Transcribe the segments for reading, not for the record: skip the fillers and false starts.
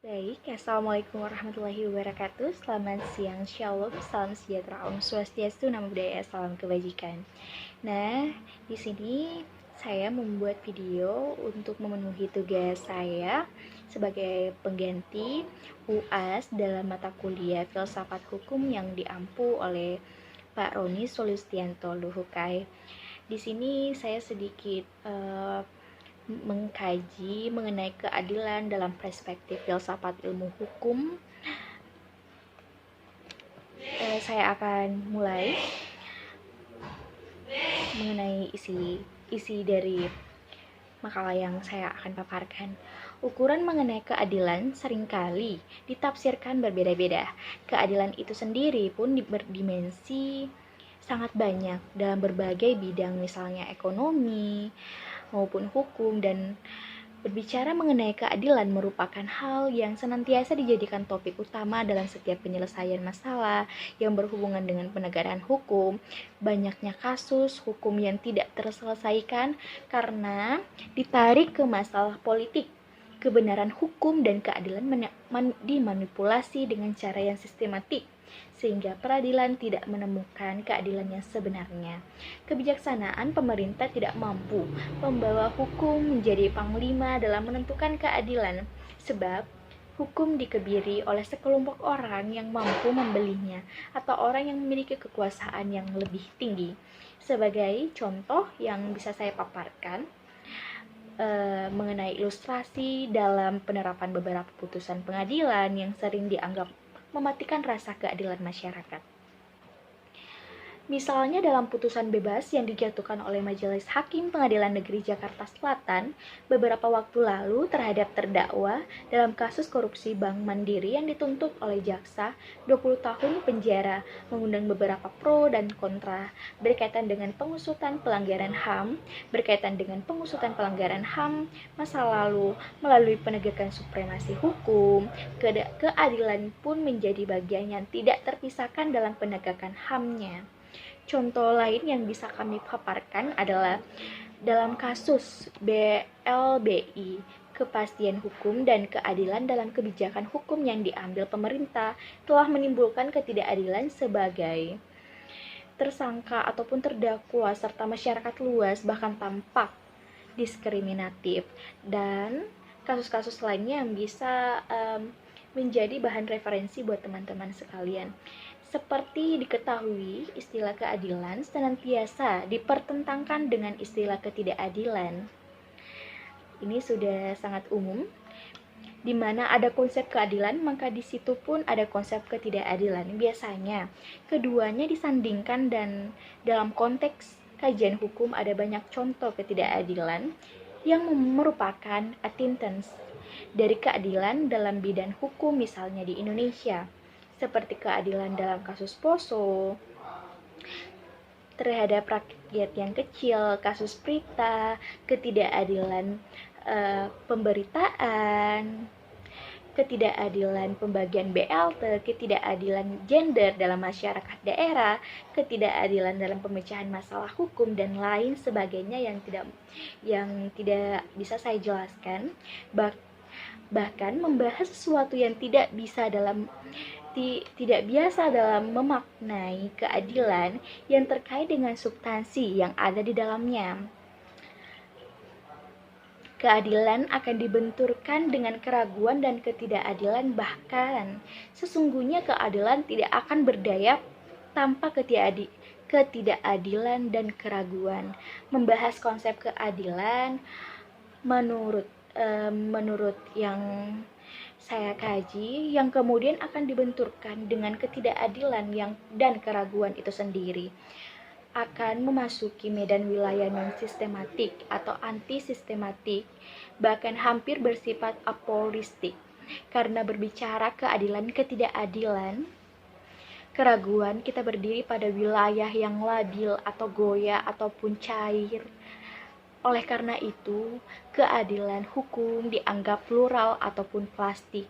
Baik, Assalamualaikum warahmatullahi wabarakatuh. Selamat siang, Shalom, salam sejahtera, Om Swastiastu, Namo Buddhaya, salam kebajikan. Nah, di sini saya membuat video untuk memenuhi tugas saya sebagai pengganti UAS dalam mata kuliah Filsafat Hukum yang diampu oleh Pak Roni Solustianto Luhukai. Di sini saya sedikit mengkaji mengenai keadilan dalam perspektif filsafat ilmu hukum. Saya akan mulai mengenai isi dari makalah yang saya akan paparkan. Ukuran mengenai keadilan seringkali ditafsirkan berbeda-beda. Keadilan itu sendiri pun berdimensi sangat banyak dalam berbagai bidang, misalnya ekonomi maupun hukum, dan berbicara mengenai keadilan merupakan hal yang senantiasa dijadikan topik utama dalam setiap penyelesaian masalah yang berhubungan dengan penegakan hukum. Banyaknya kasus hukum yang tidak terselesaikan karena ditarik ke masalah politik. Kebenaran hukum dan keadilan dimanipulasi dengan cara yang sistematik, sehingga peradilan tidak menemukan keadilan yang sebenarnya. Kebijaksanaan pemerintah tidak mampu membawa hukum menjadi panglima dalam menentukan keadilan, sebab hukum dikebiri oleh sekelompok orang yang mampu membelinya atau orang yang memiliki kekuasaan yang lebih tinggi. Sebagai contoh yang bisa saya paparkan mengenai ilustrasi dalam penerapan beberapa putusan pengadilan yang sering dianggap mematikan rasa keadilan masyarakat. Misalnya dalam putusan bebas yang dijatuhkan oleh Majelis Hakim Pengadilan Negeri Jakarta Selatan beberapa waktu lalu terhadap terdakwa dalam kasus korupsi Bank Mandiri yang dituntut oleh jaksa 20 tahun penjara, mengundang beberapa pro dan kontra berkaitan dengan pengusutan pelanggaran HAM, masa lalu melalui penegakan supremasi hukum. Keadilan pun menjadi bagian yang tidak terpisahkan dalam penegakan HAM-nya. Contoh lain yang bisa kami paparkan adalah dalam kasus BLBI, kepastian hukum dan keadilan dalam kebijakan hukum yang diambil pemerintah telah menimbulkan ketidakadilan sebagai tersangka ataupun terdakwa serta masyarakat luas bahkan tampak diskriminatif, dan kasus-kasus lainnya yang bisa menjadi bahan referensi buat teman-teman sekalian. Seperti diketahui, istilah keadilan senantiasa dipertentangkan dengan istilah ketidakadilan. Ini sudah sangat umum. Di mana ada konsep keadilan, maka di situ pun ada konsep ketidakadilan. Biasanya keduanya disandingkan, dan dalam konteks kajian hukum ada banyak contoh ketidakadilan yang merupakan antitesa dari keadilan dalam bidang hukum, misalnya di Indonesia, seperti keadilan dalam kasus Poso terhadap rakyat yang kecil, kasus Prita, ketidakadilan pemberitaan, ketidakadilan pembagian BLT, ketidakadilan gender dalam masyarakat daerah, ketidakadilan dalam pemecahan masalah hukum, dan lain sebagainya yang tidak bisa saya jelaskan. Bahkan membahas sesuatu yang tidak biasa dalam memaknai keadilan yang terkait dengan substansi yang ada di dalamnya. Keadilan akan dibenturkan dengan keraguan dan ketidakadilan. Bahkan sesungguhnya keadilan tidak akan berdaya tanpa ketidakadilan dan keraguan. Membahas konsep keadilan menurut yang saya kaji, yang kemudian akan dibenturkan dengan ketidakadilan dan keraguan itu sendiri, akan memasuki medan wilayah non-sistematik atau anti-sistematik, bahkan hampir bersifat aporistik. Karena berbicara keadilan ketidakadilan, keraguan, kita berdiri pada wilayah yang labil atau goyah ataupun cair. Oleh karena itu, keadilan hukum dianggap plural ataupun plastik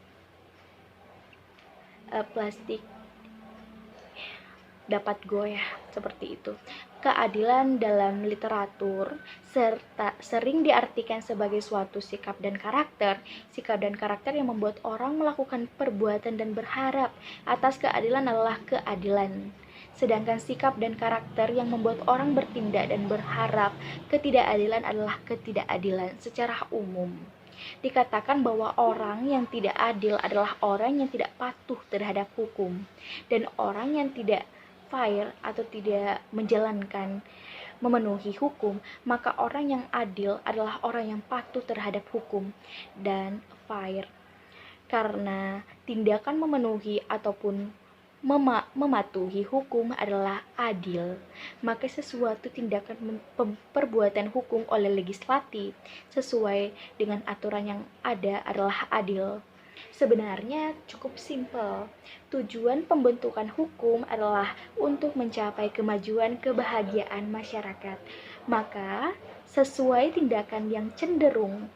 dapat goyah, seperti itu. Keadilan dalam literatur serta sering diartikan sebagai suatu sikap dan karakter yang membuat orang melakukan perbuatan dan berharap atas keadilan adalah keadilan. Sedangkan sikap dan karakter yang membuat orang bertindak dan berharap ketidakadilan adalah ketidakadilan secara umum. Dikatakan bahwa orang yang tidak adil adalah orang yang tidak patuh terhadap hukum, dan orang yang tidak fair atau tidak memenuhi hukum, maka orang yang adil adalah orang yang patuh terhadap hukum dan fair. Karena tindakan memenuhi ataupun mematuhi hukum adalah adil, maka sesuatu tindakan perbuatan hukum oleh legislatif sesuai dengan aturan yang ada adalah adil. Sebenarnya cukup simpel. Tujuan pembentukan hukum adalah untuk mencapai kemajuan kebahagiaan masyarakat. Maka, sesuai tindakan yang cenderung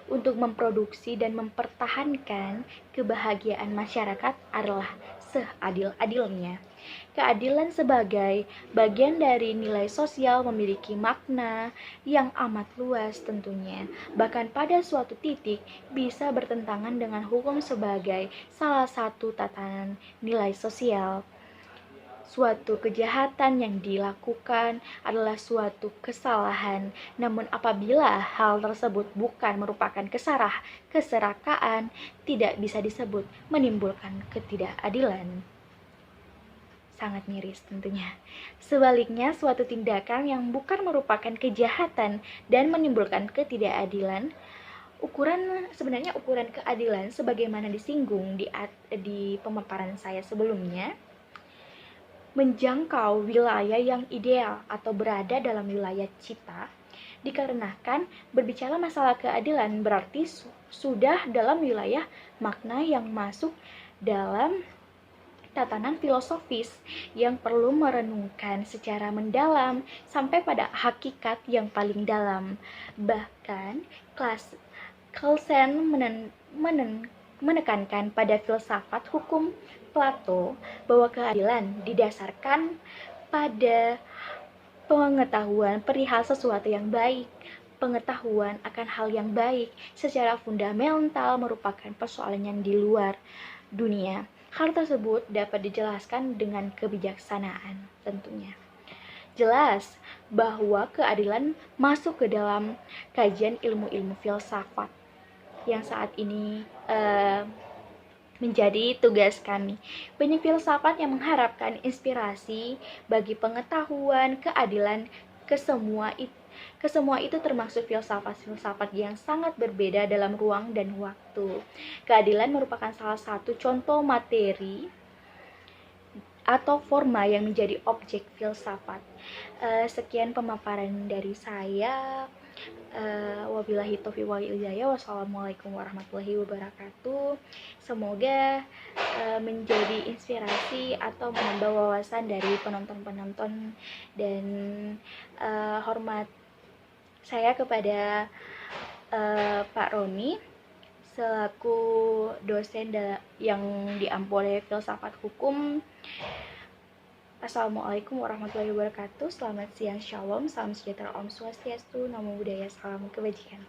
untuk memproduksi dan mempertahankan kebahagiaan masyarakat adalah seadil-adilnya. Keadilan sebagai bagian dari nilai sosial memiliki makna yang amat luas tentunya. Bahkan pada suatu titik bisa bertentangan dengan hukum sebagai salah satu tatanan nilai sosial. Suatu kejahatan yang dilakukan adalah suatu kesalahan, namun apabila hal tersebut bukan merupakan keserakaan, tidak bisa disebut menimbulkan ketidakadilan. Sangat miris tentunya. Sebaliknya, suatu tindakan yang bukan merupakan kejahatan dan menimbulkan ketidakadilan, sebenarnya ukuran keadilan sebagaimana disinggung di pemaparan saya sebelumnya, menjangkau wilayah yang ideal atau berada dalam wilayah cita, dikarenakan berbicara masalah keadilan berarti sudah dalam wilayah makna yang masuk dalam tatanan filosofis yang perlu merenungkan secara mendalam sampai pada hakikat yang paling dalam. Bahkan Kelsen menekankan pada filsafat hukum Plato bahwa keadilan didasarkan pada pengetahuan perihal sesuatu yang baik. Pengetahuan akan hal yang baik secara fundamental merupakan persoalan yang di luar dunia. Hal tersebut dapat dijelaskan dengan kebijaksanaan tentunya. Jelas bahwa keadilan masuk ke dalam kajian ilmu-ilmu filsafat yang saat ini menjadi tugas kami. Banyak filsafat yang mengharapkan inspirasi bagi pengetahuan, keadilan, kesemua itu termasuk filsafat-filsafat yang sangat berbeda dalam ruang dan waktu. Keadilan merupakan salah satu contoh materi atau forma yang menjadi objek filsafat. Sekian pemaparan dari saya. Wabillahi taufiq wal hidayah. Wassalamualaikum warahmatullahi wabarakatuh. Semoga menjadi inspirasi atau menambah wawasan dari penonton-penonton, dan hormat saya kepada Pak Roni selaku dosen yang diampu oleh filsafat hukum. Assalamualaikum warahmatullahi wabarakatuh. Selamat siang, shalom, salam sejahtera, om swastiastu, namo buddhaya, salam kebajikan.